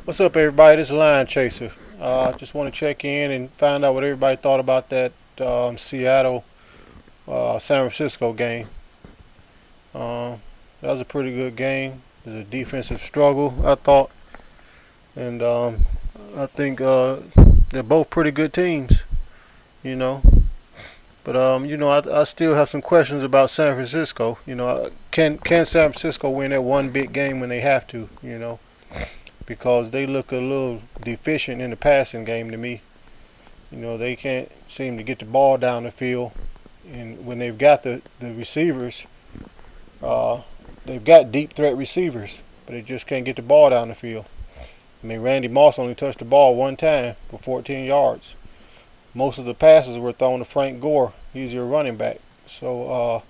What's up, everybody? This is Lion Chaser. Just want to check in and find out what everybody thought about that Seattle San Francisco game. Um, that was a pretty good game. It was a defensive struggle, I thought, and I think they're both pretty good teams, you know. But I still have some questions about San Francisco. Can San Francisco win that one big game when they have to? Because they look a little deficient in the passing game to me. They can't seem to get the ball down the field, and when they've got the receivers, uh, they've got deep threat receivers, but they just can't get the ball down the field. I mean, Randy Moss only touched the ball one time for 14 yards. Most of the passes were thrown to Frank Gore. He's your running back. So,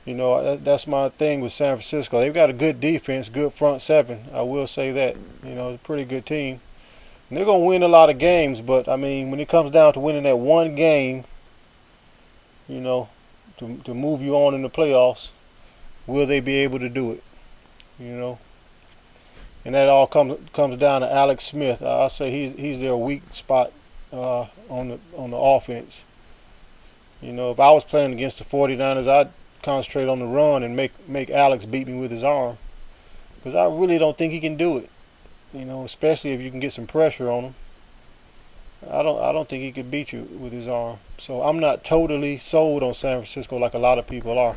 that's my thing with San Francisco. They've got a good defense, good front seven. I will say that. It's a pretty good team. And they're going to win a lot of games, but, I mean, when it comes down to winning that one game, to move you on in the playoffs, will they be able to do it? You know? And that all comes down to Alex Smith. I say he's their weak spot on the offense. If I was playing against the 49ers, I'd concentrate on the run and make Alex beat me with his arm, because I really don't think he can do it. Especially if you can get some pressure on him. I don't think he could beat you with his arm. So I'm not totally sold on San Francisco like a lot of people are.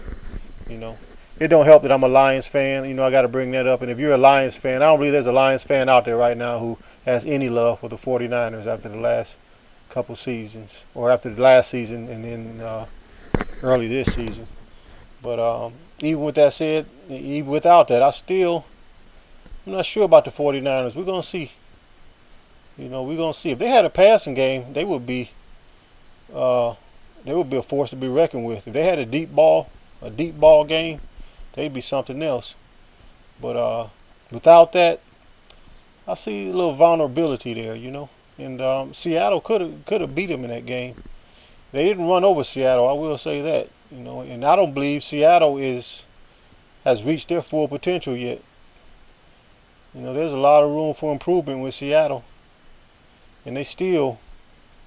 You know, it don't help that I'm a Lions fan. I got to bring that up. And if you're a Lions fan, I don't believe there's a Lions fan out there right now who has any love for the 49ers after the last couple seasons, or after the last season and then early this season. But even with that said, even without that, I'm not sure about the 49ers. We're going to see. We're going to see. If they had a passing game, they would be a force to be reckoned with. If they had a deep ball game, they'd be something else. But without that, I see a little vulnerability there, And Seattle could have beat them in that game. They didn't run over Seattle, I will say that. And I don't believe Seattle has reached their full potential yet. There's a lot of room for improvement with Seattle. And they still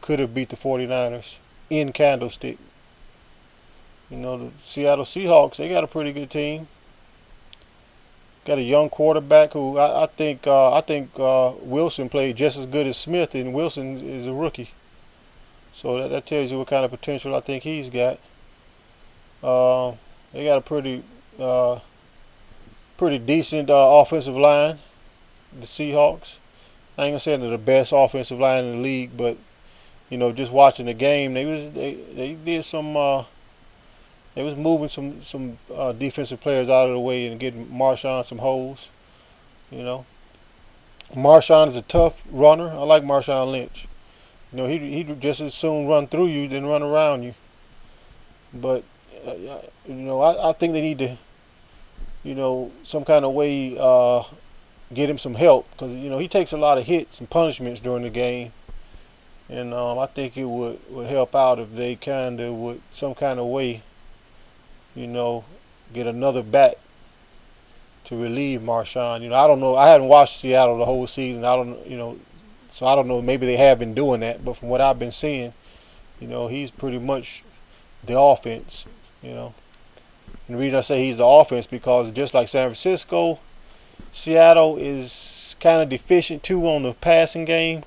could have beat the 49ers in Candlestick. The Seattle Seahawks, they got a pretty good team. Got a young quarterback who I think Wilson played just as good as Smith, and Wilson is a rookie. So that tells you what kind of potential I think he's got. They got a pretty decent offensive line, the Seahawks. I ain't gonna say they're the best offensive line in the league, but just watching the game, they did some. They was moving some defensive players out of the way and getting Marshawn some holes. Marshawn is a tough runner. I like Marshawn Lynch. He'd just as soon run through you than run around you. But I think they need to, some kind of way get him some help, because he takes a lot of hits and punishments during the game, and I think it would help out if they kind of would some kind of way, get another back to relieve Marshawn. I don't know. I haven't watched Seattle the whole season. I don't, so I don't know. Maybe they have been doing that, but from what I've been seeing, he's pretty much the offense. And the reason I say he's the offense, because just like San Francisco, Seattle is kind of deficient too on the passing game,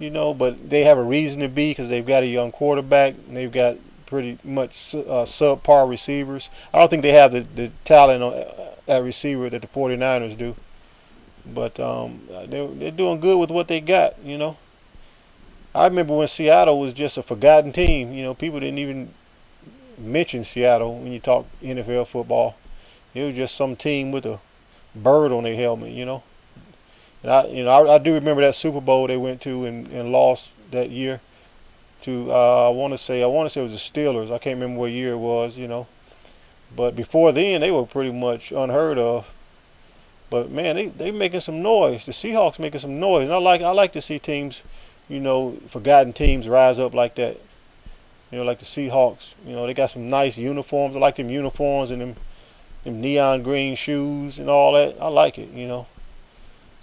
but they have a reason to be, because they've got a young quarterback and they've got pretty much subpar receivers. I don't think they have the talent at receiver that the 49ers do, but they're doing good with what they got. I remember when Seattle was just a forgotten team. People didn't even mention Seattle when you talk NFL football. It was just some team with a bird on their helmet, And I do remember that Super Bowl they went to and lost that year to I want to say it was the Steelers. I can't remember what year it was, But before then, they were pretty much unheard of. But man, they making some noise. The Seahawks making some noise, and I like to see teams, forgotten teams rise up like that. Like the Seahawks. They got some nice uniforms. I like them uniforms and them neon green shoes and all that. I like it.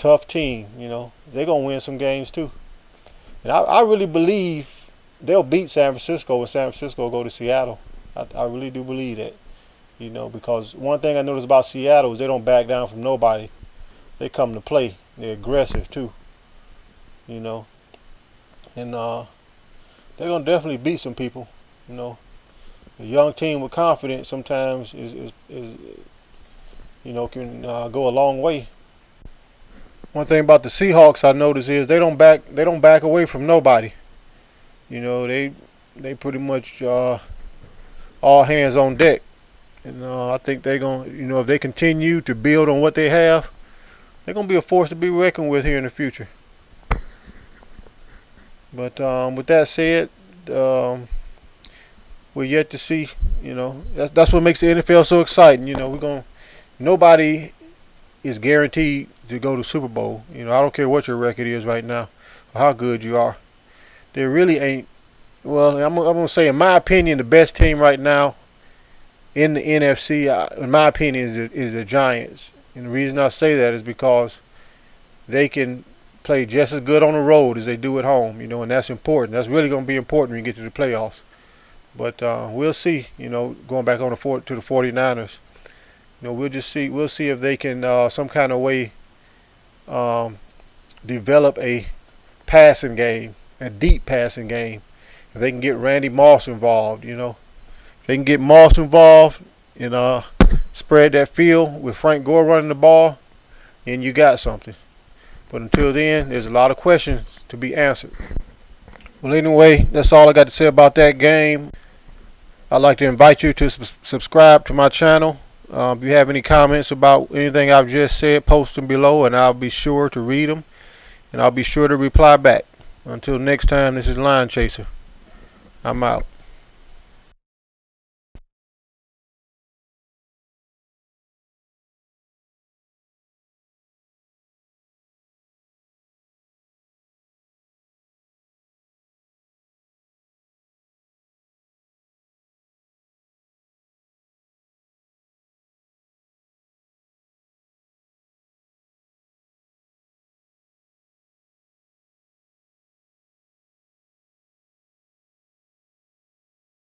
tough team. They're gonna win some games too. And I really believe they'll beat San Francisco when San Francisco go to Seattle. I really do believe that. Because one thing I noticed about Seattle is they don't back down from nobody. They come to play. They're aggressive too. And they're gonna definitely beat some people. A young team with confidence sometimes is can go a long way. One thing about the Seahawks I notice is they don't back away from nobody. They pretty much all hands on deck. And I think they're gonna if they continue to build on what they have, they're gonna be a force to be reckoned with here in the future. But with that said, we're yet to see. That's what makes the NFL so exciting. Nobody is guaranteed to go to Super Bowl. I don't care what your record is right now or how good you are. There really ain't. Well, I'm gonna say, in my opinion, the best team right now in the NFC, in my opinion, is the Giants. And the reason I say that is because they can play just as good on the road as they do at home. And that's important. That's really going to be important when you get to the playoffs. But we'll see. Going back on to the 49ers. We'll just see. We'll see if they can some kind of way develop a passing game, a deep passing game. If they can get Randy Moss involved, if they can get Moss involved and spread that field with Frank Gore running the ball, then you got something. But until then, there's a lot of questions to be answered. Well, anyway, that's all I got to say about that game. I'd like to invite you to subscribe to my channel. If you have any comments about anything I've just said, post them below, and I'll be sure to read them, and I'll be sure to reply back. Until next time, this is Line Chaser. I'm out.